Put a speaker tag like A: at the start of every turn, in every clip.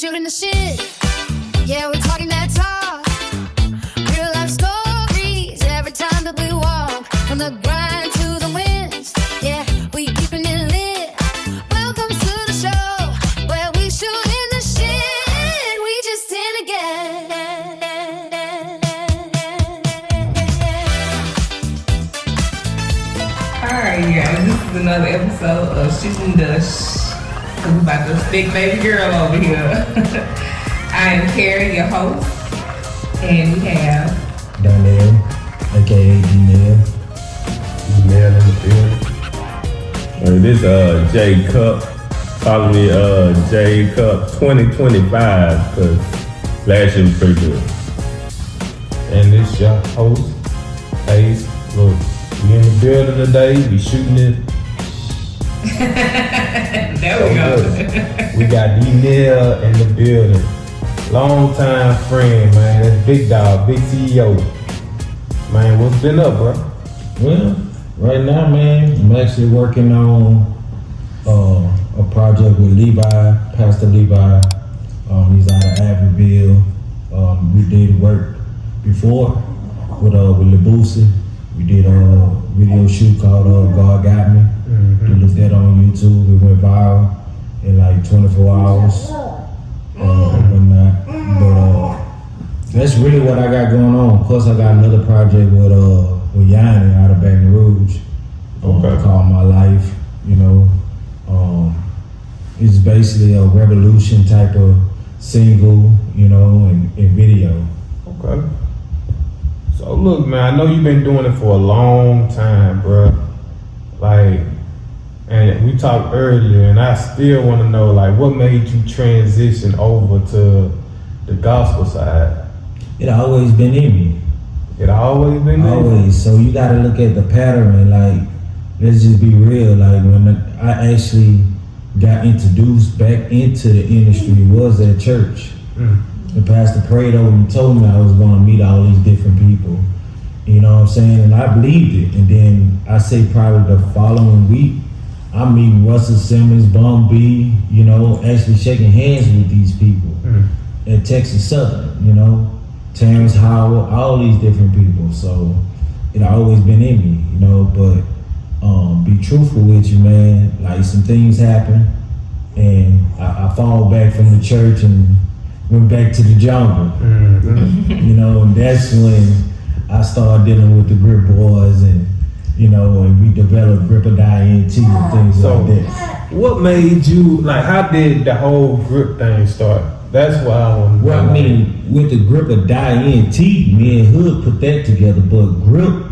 A: shooting the shit. Yeah, we're talking that talk. Real life stories every time that we walk. From the grind to the wins. Yeah, we keeping it lit. Welcome to the show where we shooting the shit. We just in again.
B: Alright, guys, this is another episode of Shooting the Cause we about to stick baby girl over here. I am Carrie, your host, and we have
C: Donnell, aka Donnell.
D: Donnell in the field. This J Cup, calling me J Cup 2025 because last year was pretty good. And this your host, Ace. Look, we in the building today. We shooting it.
B: There we go.
D: We got Donnell in the building. Long time friend, man. That's big dog, big CEO. Man, what's been up, bro?
C: Well, right now, man, I'm actually working on a project with Levi, Pastor Levi. He's out of Abbeville. We did work before with Labusi. We did a video shoot called God Got Me. We looked that on YouTube. It went viral in like 24 hours. Whatnot. But that's really what I got going on. Plus, I got another project with Yanni out of Baton Rouge. Called My Life. You know, it's basically a revolution type of single, you know, and video.
D: Okay. So look, man, I know you've been doing it for a long time, bro. Like, and we talked earlier, and I still want to know, like, what made you transition over to the gospel side?
C: It always been in me.
D: It always been there?
C: Always. So you got to look at the pattern. Like, let's just be real. Like, when I actually got introduced back into the industry was at church. The pastor prayed over and told me I was going to meet all these different people. You know what I'm saying? And I believed it. And then I say probably the following week, I'm meeting Russell Simmons, Bum B, you know, actually shaking hands with these people at Texas Southern, you know, Terrence Howard, all these different people. So it always been in me, you know, but be truthful with you, man. Like, some things happen and I fall back from the church and went back to the jungle. You know, and that's when I started dealing with the Grip Boyz and, you know, and we developed Grip or Die Ent and things like that.
D: What made you, like, how did the whole grip thing start? That's why I want to know.
C: Well, I mean, with the Grip or Die Ent, me and Hood put that together, but Grip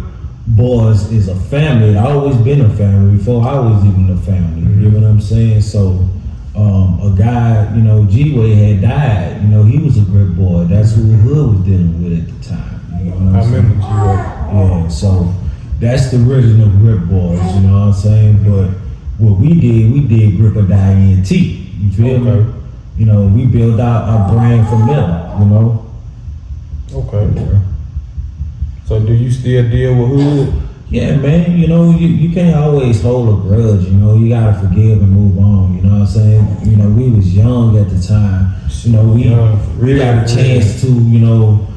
C: Boyz is a family. It always been a family before I was even a family. You know what I'm saying? So, a guy, you know, G-Way had died. You know, he was a Grip boy. That's who Hood was dealing with at the time. You know what I'm saying?
D: Remember G-Way.
C: Yeah, so that's the original Grip Boyz, you know what I'm saying? But what we did Grip or Die Ent. You feel me? You know, we built out our brand from them, you know?
D: Okay. So do you still deal with Hood?
C: Yeah, man, you know, you can't always hold a grudge, you know, you gotta forgive and move on, you know what I'm saying? You know, we was young at the time, you know, we got a chance to, you know,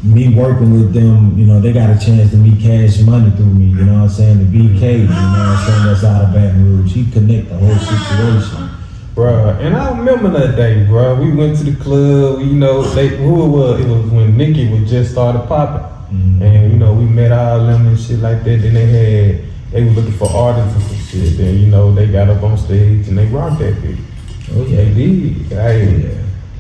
C: me working with them, you know, they got a chance to meet Cash Money through me, you know what I'm saying? The BK, you know what I'm saying, that's out of Baton Rouge, he connect the whole situation.
D: Bruh, and I remember that day, bruh, we went to the club, you know, who it was? It was when Nikki was just started popping. And, you know, we met all them and shit like that. Then they were looking for artists and some shit. Then, you know, they got up on stage and they rocked that bitch.
C: Oh, yeah.
D: They did.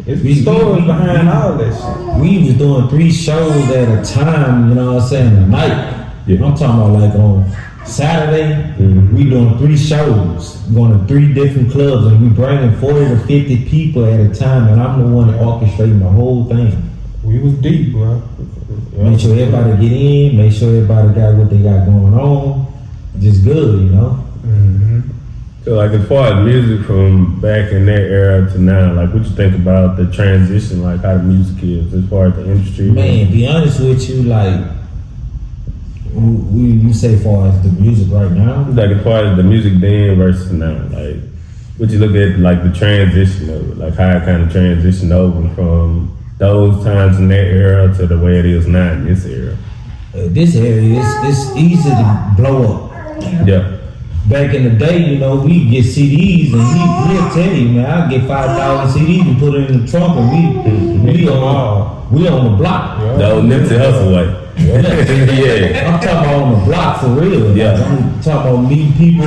D: It's the stories behind all that shit.
C: We was doing 3 shows at a time, you know what I'm saying, a night. Yeah. I'm talking about like on Saturday, we doing 3 shows, going to 3 different clubs, and we bringing 40 to 50 people at a time, and I'm the one orchestrating the whole thing.
D: We was deep, bro.
C: Make sure everybody get in, make sure everybody got what they got going on. Just good, you know?
D: So, like, as far as music from back in that era to now, like, what you think about the transition, like, how the music is as far as the industry?
C: Man, be honest with you, like, you say as far as the music right now?
D: Like, as far as the music then versus now, like, Would you look at like the transition of it, like how it kind of transitioned over from those times in that era to the way it is now in this era?
C: This area, it's easy to blow up.
D: Yeah.
C: Back in the day, you know, we get CDs and he'll tell you, man, I'll get 5,000 CDs and put it in the trunk and we on the block.
D: The old Nipsey Hussle way.
C: Yeah. I'm talking about on the block for real.
D: Yeah.
C: Like, I'm talking about meeting people,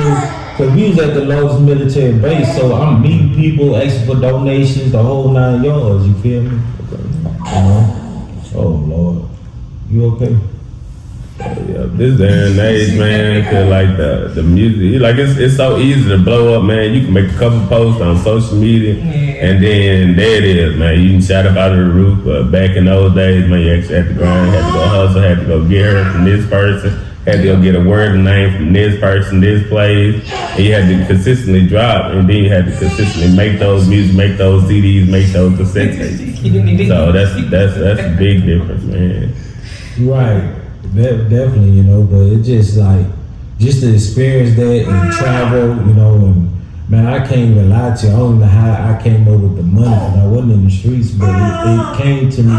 C: because we was at the lowest military base, so I'm meeting people, asking for donations, the whole 9 yards, you feel me? You know? Oh, Lord. You okay?
D: Yeah, this day and age, man, feel like the music, like it's so easy to blow up, man. You can make a couple posts on social media, and then there it is, man. You can shout up out of the roof. But back in those days, man, you actually had to grind, had to go hustle, had to go get her from this person, had to go get a word of name from this person, this place, and you had to consistently drop, and then you had to consistently make those music, make those CDs, make those cassette tapes. So that's a big difference, man.
C: Right. Definitely, you know, but it's just like, just to experience that and travel, you know, and man, I can't even lie to you. I don't know how I came up with the money, because I wasn't in the streets, but it came to me,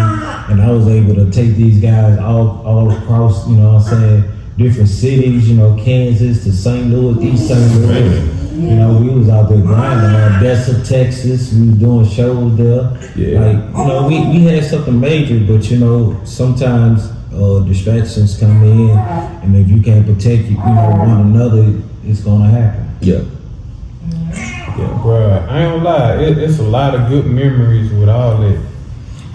C: and I was able to take these guys all across, you know what I'm saying, different cities, you know, Kansas to St. Louis, East St. Louis. You know, we was out there grinding, Odessa, Texas. We was doing shows there.
D: Yeah.
C: Like, you know, we had something major, but you know, sometimes distractions come in, and if you can't protect one another, it's gonna happen.
D: Yeah.
E: Yeah, bruh, I ain't gonna lie, it's a lot of good memories with all that.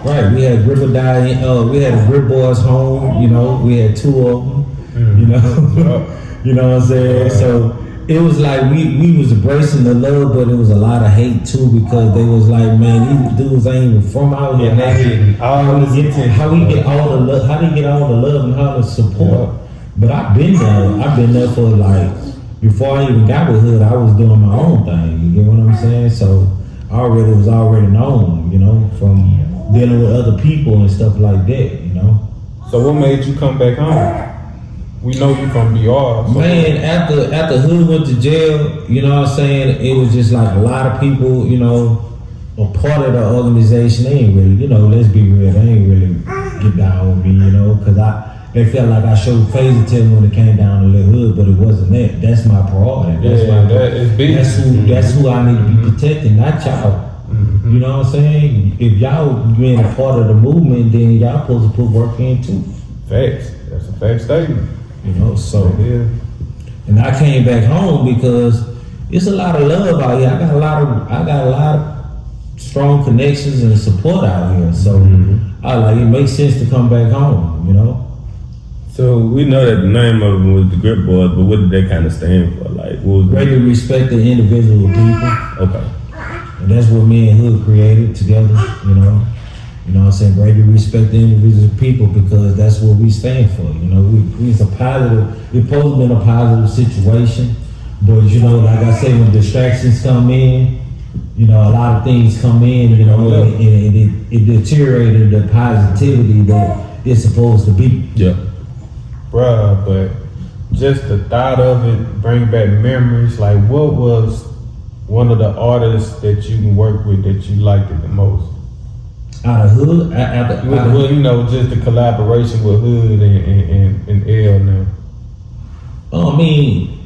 C: Right, we had Grip we had a Grip Boyz home, you know, we had 2 of them, you know, you know what I'm saying? So it was like we was embracing the love, but it was a lot of hate too, because they was like, man, these dudes ain't even from out here. How do you get all the love? How do you get all the love and how the support? But I've been there for like, before I even got with Hood, I was doing my own thing. You get what I'm saying? So I was already known, you know, from dealing with other people and stuff like that, you know.
E: So what made you come back home? We know you from BR. So
C: man, after Hood went to jail, you know what I'm saying, it was just like a lot of people, you know, a part of the organization, they ain't really, you know, let's be real, they ain't really get down with me, you know, because they felt like I showed favoritism when it came down to Lil Hood, but it wasn't that. That's my priority. That's who I need to be protecting, not y'all. You know what I'm saying? If y'all being a part of the movement, then y'all supposed to put work in too.
E: Facts. That's a fact statement.
C: You know, so
E: yeah.
C: And I came back home because it's a lot of love out here. I got a lot of strong connections and support out here. So I like, it makes sense to come back home, you know.
D: So we know that the name of them was the Grip Boyz, but what did that kind of stand for? Like, what was
C: Greatly respect the individual people.
D: Okay.
C: And that's what me and Hood created together, you know. You know what I'm saying? Greatly respect the individual people, because that's what we stand for. You know, it's a positive, it's supposed to be a positive situation. But, you know, like I say, when distractions come in, you know, a lot of things come in, you know, and it deteriorated the positivity that it's supposed to be.
D: Yeah.
E: Bruh, but just the thought of it bring back memories. Like, what was one of the artists that you can work with that you liked it the most?
C: Out of Hood?
E: Well, you know, just the collaboration with Hood and L now.
C: Oh, I mean,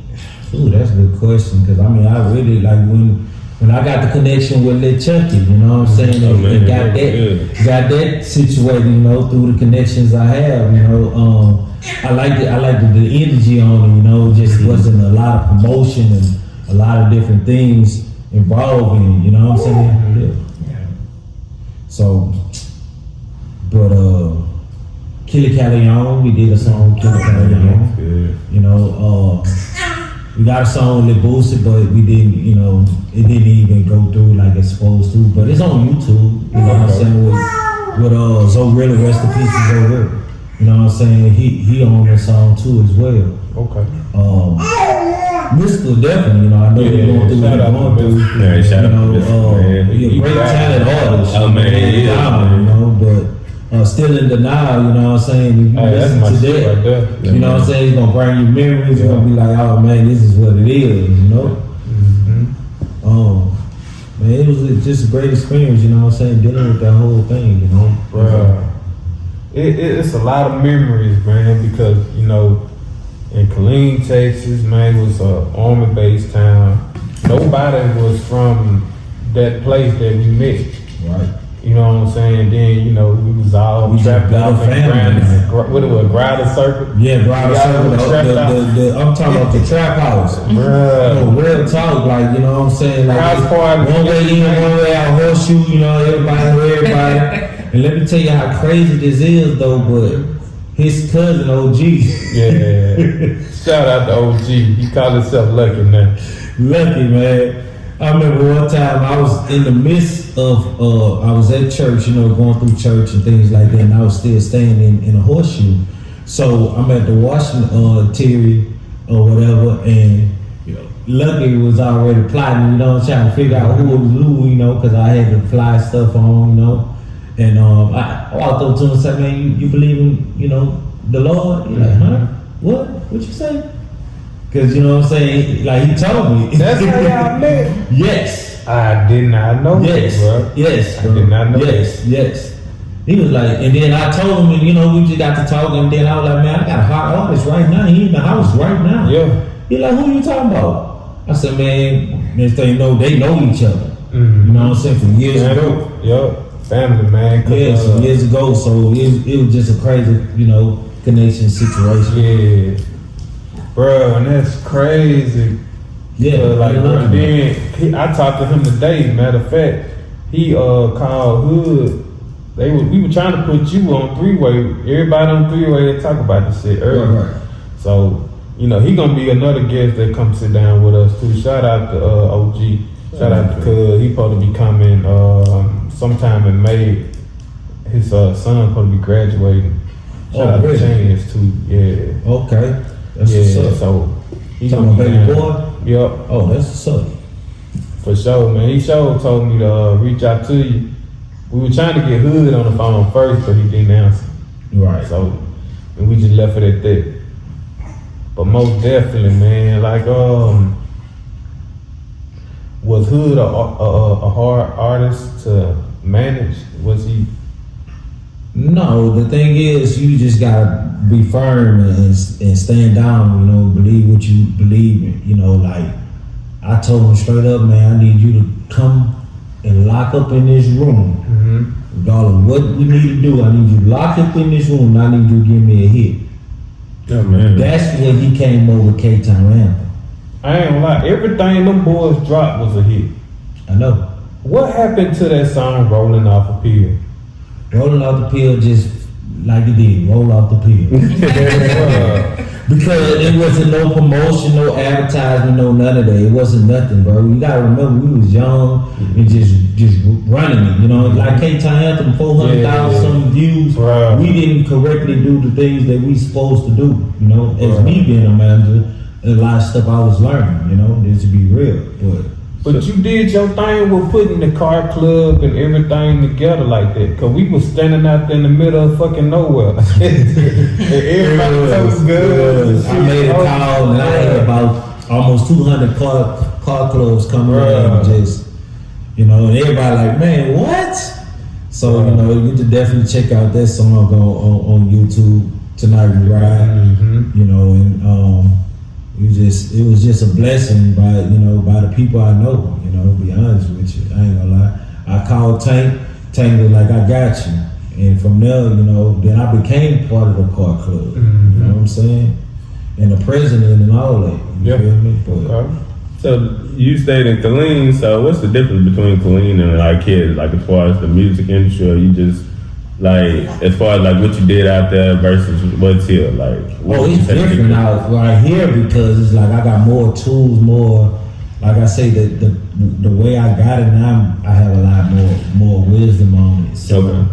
C: that's a good question, because I mean, I really like when I got the connection with Lil Chucky, you know what I'm saying? And got that situated, you know, through the connections I have, you know. I liked the energy on it, you know, just wasn't a lot of promotion and a lot of different things involved in it, you know what I'm saying? Yeah. So, but Killer Callion, we did a song with Killer Callion. You know, we got a song with Lil Boosie, but we didn't, you know, it didn't even go through like it's supposed to. But it's on YouTube, you know what I'm saying, with Zorilla, rest in peace to Zorilla. You know what I'm saying? He on that song too as well.
E: Okay.
C: Mystical, definitely, you know, I know you're going through what you're going through.
D: Yeah, shout out to Mystical, man.
C: He's a great talent artist.
D: Oh, man, he is, man.
C: You know, but still in denial, you know what I'm saying? If you listen to that,
E: right there.
C: you know what I'm saying? It's going to bring you memories. You're going to be like, oh man, this is what it is, you know? Man, it was just a great experience, you know what I'm saying, dealing with that whole thing, you know.
E: Bruh. It's a lot of memories, man, because, you know, in Killeen, Texas, man, it was an army-based town. Nobody was from that place that we met.
C: Right.
E: You know what I'm saying? Then, you know, we was all
C: We
E: trapped
C: just
E: out
C: built a
E: in
C: family, man.
E: what it was, Grider Circle?
C: Yeah, bro.
E: Y'all was trapped out.
C: I'm talking about the trap house.
E: Bruh.
C: Real talk, like, you know what I'm saying? Like,
E: House party.
C: one way in, one way out, horseshoe, you know, everybody know everybody. And let me tell you how crazy this is, though, but his cousin, OG.
E: Yeah. Shout out to OG. He called himself Lucky now.
C: Lucky, man. I remember one time I was in the midst of, I was at church, you know, going through church and things like that, and I was still staying in a horseshoe. So I'm at the washing Terry or whatever, and you know, Lucky was already plotting, you know, trying to figure out who was who, you know, because I had the fly stuff on, you know. And I walked up to him and said, man, you believe in, you know, the Lord? He's like, huh? What you say? Because, you know what I'm saying, like, he told me.
E: That's how y'all met?
C: Yes.
E: I did not know
C: Yes.
E: that, bro.
C: Yes.
E: I did not know
C: Yes. He was like, and then I told him, and, you know, we just got to talking, and then I was like, man, I got a hot artist right now. He in the house right now.
E: Yeah.
C: He like, who you talking about? I said, man, next thing you know, they know each other.
E: Mhm.
C: You know what I'm saying, from years ago.
E: Yup. Family, man.
C: Yeah, some years ago, so it was just a crazy, you know, connection situation.
E: Yeah. Bro, and that's crazy.
C: Yeah,
E: Like, bro, then I talked to him today. Matter of fact, he called Hood. We were trying to put you on three-way. Everybody on three-way, they talk about this shit earlier.
C: Right.
E: So, you know, he gonna be another guest that come sit down with us too. Shout out to OG. Shout out to Cuz. He supposed to be coming sometime in May. His son supposed to be graduating. Shout out to Chance too. Yeah.
C: Okay. That's
E: Yeah.
C: what's up.
E: So he
C: Talking
E: gonna be
C: about baby
E: down.
C: boy?
E: Yup.
C: Oh, that's what's up.
E: For sure, man. He told me to reach out to you. We were trying to get Hood on the phone first, but he didn't answer.
C: Right.
E: So, and we just left it at that. But most definitely, man, like, was Hood a hard artist to manage? Was he?
C: No, the thing is, you just gotta be firm and stand down. You know, believe what you believe in. You know, like I told him straight up, man, I need you to come and lock up in this room. Regardless of what we need to do, I need you to lock up in this room. And I need you to give me a hit.
E: Yeah, man.
C: That's when he came over with K-Town Anthem.
E: I ain't gonna lie. Everything them boys dropped was a hit.
C: I know.
E: What happened to that song "Rolling Off a Pill"?
C: Rolling off the pill just like it did. Roll off the pill. Because it wasn't no promotion, no advertisement, no none of that. It wasn't nothing, bro. You gotta remember we was young and just running it. You know, like K-Town Anthem, 400,000 views.
E: Bruh.
C: We didn't correctly do the things that we supposed to do. You know, as me being a manager, a lot of stuff I was learning. You know, just to be real,
E: But you did your thing with putting the car club and everything together like that. Cause we was standing out there in the middle of fucking nowhere. And everybody was good.
C: I made a call and I had about almost 200 car clubs coming around and just, you know, and everybody like, man, what? So, you know, you can definitely check out that song on YouTube, Tonight We Ride, you know, and it was just a blessing by the people I know, you know, to be honest with you. I ain't gonna lie. I called Tank was like, I got you. And from there, you know, then I became part of the car club. You know what I'm saying? And the president and all that. You feel me? But,
D: So you stayed in Killeen, so what's the difference between Killeen and like kids, like as far as the music industry, or you just like as far as like what you did out there versus what's here? Like
C: it's different out right here because it's like I got more tools, more like I say the way I got it now, I have a lot more wisdom on it. So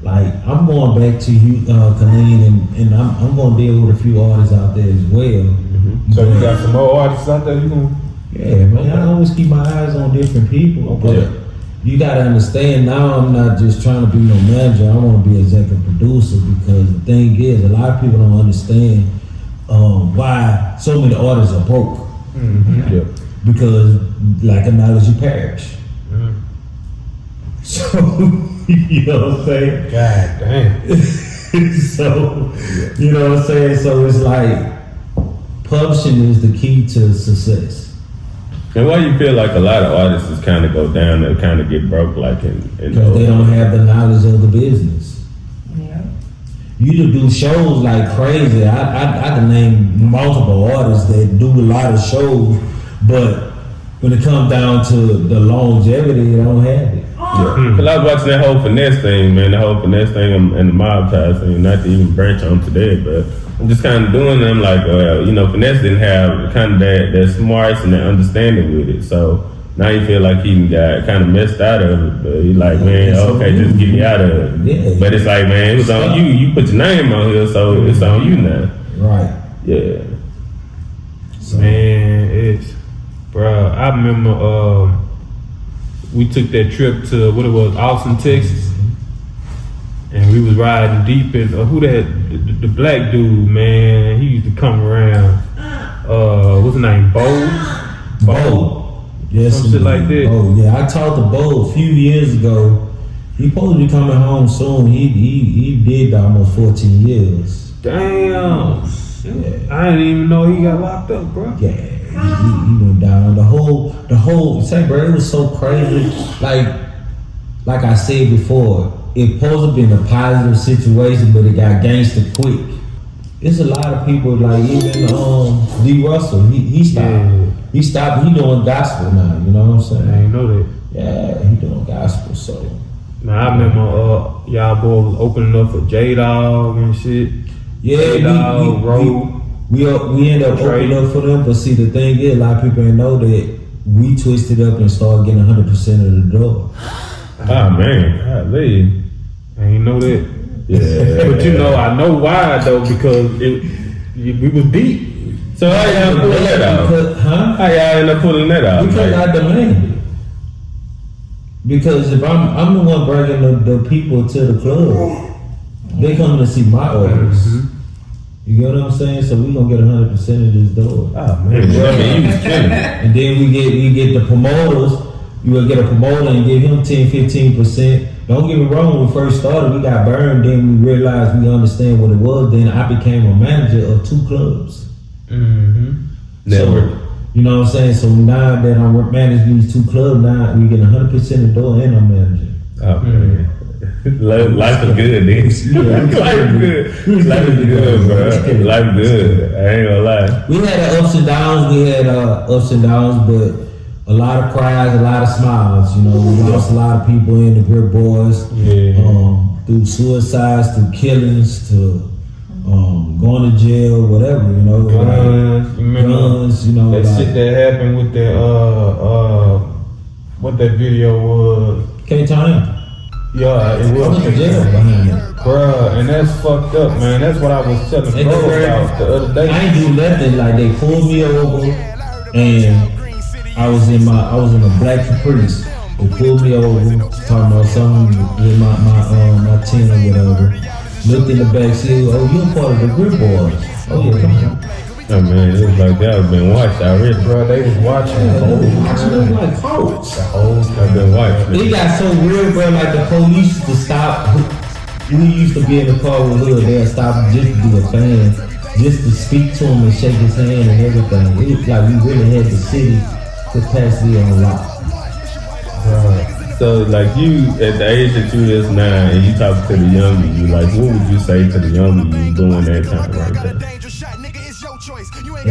C: like I'm going back to you, Killeen, and I'm gonna deal with a few artists out there as well.
E: So you got some more artists out there you gonna?
C: Yeah, man, I always keep my eyes on different people, but you gotta understand now I'm not just trying to be no manager, I wanna be executive producer because the thing is, a lot of people don't understand why so many artists are broke. Because like a knowledge you perish. So, you know what I'm saying?
E: God damn.
C: So, you know what I'm saying? So it's like publishing is the key to success.
D: And why you feel like a lot of artists just kind of go down and kind of get broke, like in
C: Because they don't have the knowledge of the business.
B: Yeah.
C: You to do shows like crazy. I can name multiple artists that do a lot of shows, but when it comes down to the longevity, they don't have it.
D: Yeah. Cause I was watching that whole finesse thing, man, the whole finesse thing and the mob ties thing, not to even branch on today, but I'm just kind of doing it. I'm like, well, you know, finesse didn't have kind of that smarts and that understanding with it. So now you feel like he got kind of messed out of it. But he's like, man, okay, just get me out of it.
C: Yeah.
D: But it's like, man, it was on you. You put your name on here, so it's on you now.
C: Right.
D: Yeah.
C: So,
E: Man, it's, bro. I remember we took that trip to what it was, Austin, Texas, and we was riding deep in who that the black dude, man. He used to come around. What's his name? Bo.
C: Yes,
E: Some shit like that.
C: Oh yeah, I talked to Bo a few years ago. He supposed to be coming home soon. He did almost 14 years.
E: Damn.
C: Yeah.
E: I didn't even know he got locked up, bro.
C: Yeah, he went down. The whole say, bro, it was so crazy. Like I said before, it supposed to be in a positive situation, but it got gangster quick. It's a lot of people like even D. Russell. He stopped.
E: Yeah.
C: He stopped. He doing gospel now. You know what I'm saying?
E: I didn't know that.
C: Yeah, he doing gospel. So
E: Man, I remember y'all boys was opening up for J-Dog and shit.
C: yeah,
E: J-Dog, Road.
C: we end up
E: Trade.
C: opening up for them. But see, the thing is, a lot of people ain't know that we twisted up and started getting 100% of the door.
D: Oh man, golly.
E: I ain't know that.
D: Yeah.
E: But you know, I know why though, because we was deep.
D: So how y'all pulling that out? How y'all end up pulling that out?
C: Because I demand it. Because if I'm the one bringing the people to the club, they come to see my orders.
E: Mm-hmm.
C: You get what I'm saying? So we gonna get 100% of this door.
D: Oh man, I mean, you was killing it.
C: And then we get the promoters. You will get a promoter and give him 10-15%. Don't get me wrong, when we first started, we got burned. Then we realized we understand what it was. Then I became a manager of 2 clubs.
E: Mm-hmm.
D: Network.
C: So, you know what I'm saying? So now that I'm managing these 2 clubs, now we get 100% of the door and I'm managing.
D: Oh man. Life is good, nigga. Life is good. Life is good, bro. Life is good. I ain't gonna lie.
C: We had ups and downs. We had ups and downs, but a lot of cries, a lot of smiles. You know, we lost a lot of people in the Grip Boyz.
E: Yeah.
C: Through suicides, through killings, to going to jail, whatever. You know,
E: Guns, you remember
C: guns. You know,
E: that
C: like,
E: shit that happened with that what that video was.
C: K-Time.
E: Yeah, it
C: I
E: was.
C: went to jail behind it.
E: Bruh, and that's fucked up, man. That's what I was telling
C: And
E: bro
C: the
E: about the other day.
C: I ain't do nothing. Like they pulled me over, and I was in a black Caprice. They pulled me over, talking about something with my 10 or whatever. Looked in the back, said, "Oh, you're part of the Grip Boyz." Oh yeah, come on.
D: Oh man, it was like that. I've been watched already.
E: Bro, they was watching the whole
C: Watching like folks.
D: I've been watching.
C: It got so real, bro. Like the police used to stop. We used to be in the car with Hood. They'd stop just to do a fan, just to speak to him and shake his hand and everything. It was like we really had the city capacity on lock.
D: So like you, at the age that you is now, and you talk to the younger you, like what would you say to the younger you during that time right there?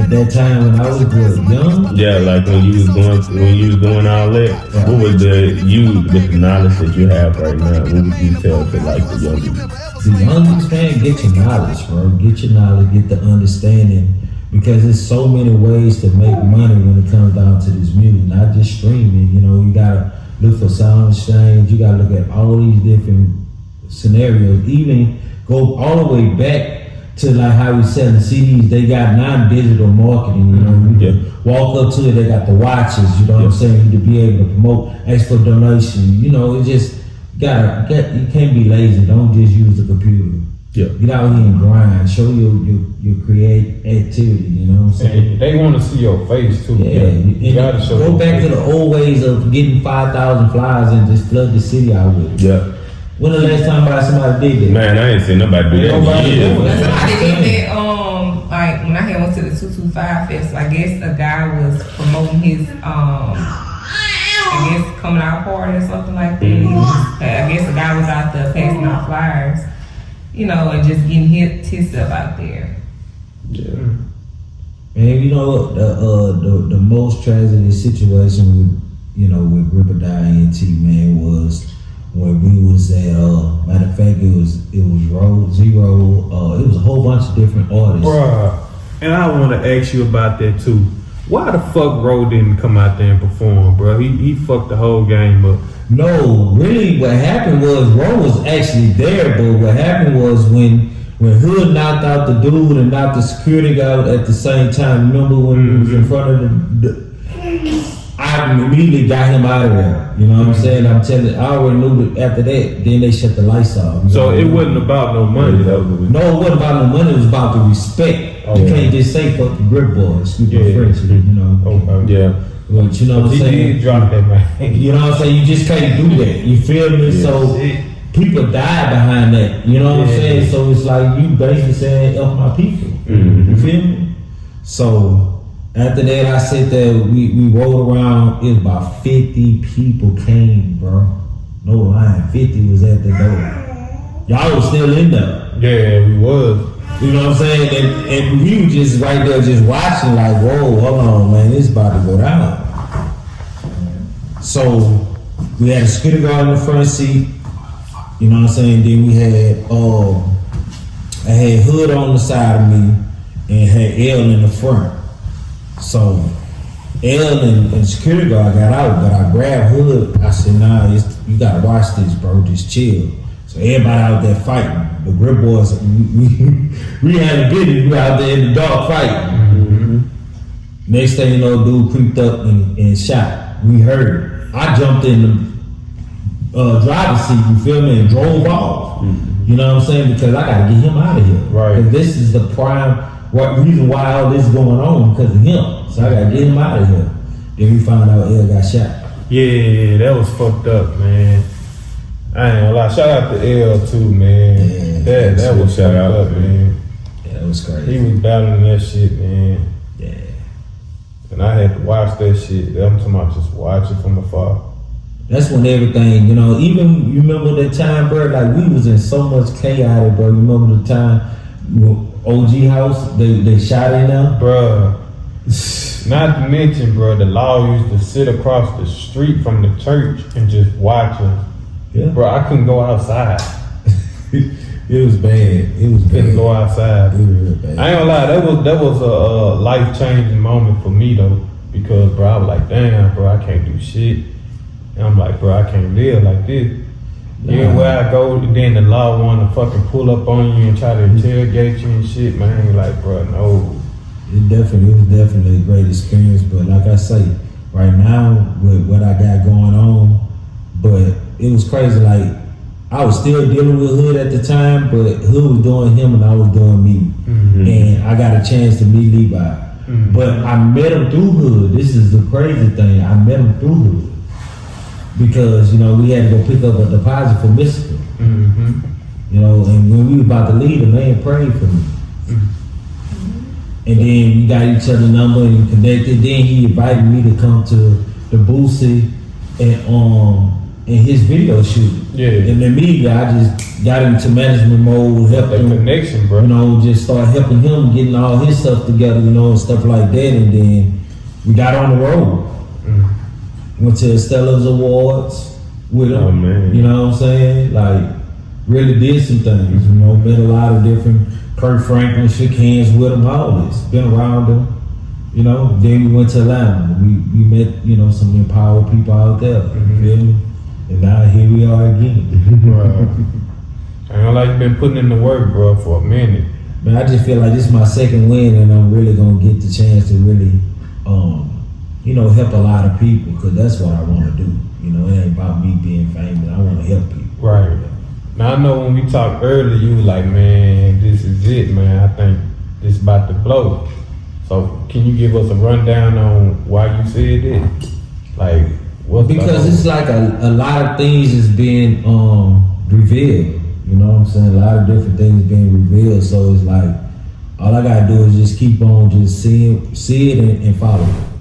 C: At that time when I was young,
D: Yeah, like when you was doing all that, what was with the knowledge that you have right now, what would you tell to like the younger you?
C: the youngest man, get your knowledge, bro. Get your knowledge, get the understanding. Because there's so many ways to make money when it comes down to this music, not just streaming. You know, you gotta look for sound exchange. You gotta look at all these different scenarios. Even go all the way back to like how we selling CDs. They got non-digital marketing. You know, you can walk up to it. They got the watches. You know what I'm saying? To be able to promote, ask for donation. You know, it just you can't be lazy. Don't just use the computer.
D: Yeah.
C: Get out here and grind. Show your create activity. You know what I'm saying?
E: And they want to see your face too.
C: Yeah,
E: You gotta show.
C: go
E: your
C: back
E: face.
C: to the old ways of getting 5,000 flyers and just flood the city out with it.
D: Yeah.
C: When the last time somebody did that?
D: Man, I ain't seen nobody do that.
C: Nobody
D: in
C: do
D: years.
C: it.
B: Somebody did that, like when I went to the 225 Fest, I guess the guy was promoting his, I guess coming out party or something like that. I guess the guy was out there passing out flyers, you know, and just getting his stuff out there.
D: Yeah.
C: Man, you know the most tragic situation with Grip Boyz Ent, man, was when we was at matter of fact it was Road Zero. It was a whole bunch of different artists.
E: Bruh, and I want to ask you about that too. Why the fuck Ro didn't come out there and perform, bro? He fucked the whole game up.
C: No, really, what happened was Ro was actually there, but what happened was when Hood knocked out the dude and knocked the security guard at the same time. Remember when he was in front of I immediately got him out of there. You know what I'm saying? I'm telling you, I already knew that after that, then they shut the lights off.
E: So it wasn't about no money though.
C: No, it wasn't about no money, it was about the respect. You can't just say fuck the Grip Boyz, stupid French, you know.
E: Okay.
D: Yeah.
C: But you know what I'm
E: He
C: saying?
E: did drop that man.
C: You know what I'm saying? You just can't do that. You feel me?
D: Yeah.
C: So people die behind that. You know what I'm saying? So it's like you basically saying F my people. You feel me? So after that I said that we rolled around, it was about 50 people came, bro. No line. 50 was at the door. Y'all was still in there.
E: Yeah, we was.
C: You know what I'm saying? And we were just right there just watching like, whoa, hold on, man, this about to go down. So we had a security guard in the front seat. You know what I'm saying? Then we had I had Hood on the side of me and had L in the front. So L and security guard got out, but I grabbed Hood. I said, nah, you gotta watch this, bro. Just chill. So everybody out there fighting. The Grip Boyz, we had a business. We were out there in the dark fighting. Next thing you know, dude creeped up and shot. We heard it. I jumped in the driver's seat, you feel me, and drove off. You know what I'm saying? Because I gotta get him out of here.
E: Right.
C: And this is the prime reason why all this is going on, because of him. So I gotta get him out of here. Then we found out L got shot.
E: Yeah, that was fucked up, man. I ain't gonna lie. Shout out to L too, man.
C: Yeah,
E: that was
D: shout
E: fucked
D: out,
E: up, man.
C: Yeah, that was crazy.
E: He was battling that shit, man.
C: Yeah.
E: And I had to watch that shit. I'm talking about just watch it from afar.
C: That's when everything, you know, even you remember that time, bro, like we was in so much chaos, bro. You remember the time OG house, they shot in there?
E: Bruh. Not to mention, bro, the law used to sit across the street from the church and just watch us.
C: Yeah.
E: Bro, I couldn't go outside.
C: It was bad. It was
E: Couldn't
C: bad.
E: go outside.
C: It was real bad.
E: I ain't gonna lie, that was a life changing moment for me though, because bro, I was like, damn, bro, I can't do shit. And I'm like, bro, I can't live like this. Everywhere I go, then the law want to fucking pull up on you and try to interrogate you and shit, man. Like, bro, no.
C: It was definitely a great experience, but like I say, right now with what I got going on, but it was crazy. Like I was still dealing with Hood at the time, but Hood was doing him and I was doing me, and I got a chance to meet Levi. But I met him through Hood. This is the crazy thing. I met him through Hood because you know we had to go pick up a deposit for Mystical. You know, and when we were about to leave, the man prayed for me. And then we got each other's number and connected. Then he invited me to come to the Boosie and his video shoot.
E: Yeah.
C: And immediately I just got into management mode, helped
E: That
C: him,
E: connection, bro.
C: you know, just start helping him getting all his stuff together, you know, and stuff like that. And then we got on the road. Went to Stella's Awards with him.
D: Oh, man.
C: You know what I'm saying? Like really did some things. You know, met a lot of different. Kirk Franklin, shook hands with him, all this. Been around him, you know. Then we went to Atlanta. We met, you know, some empowered people out there. You feel me? And now here we are again.
E: I ain't like you been putting in the work, bro, for a minute.
C: Man, I just feel like this is my second win, and I'm really gonna get the chance to really, you know, help a lot of people because that's what I want to do. You know, it ain't about me being famous. I want to help people.
E: Right. Now I know when we talked earlier, you was like, man, this is it, man. I think this about to blow. So can you give us a rundown on why you said it? Like, what's
C: because it's like a lot of things is being revealed. You know what I'm saying? A lot of different things being revealed. So it's like all I gotta do is just keep on just see it and follow it.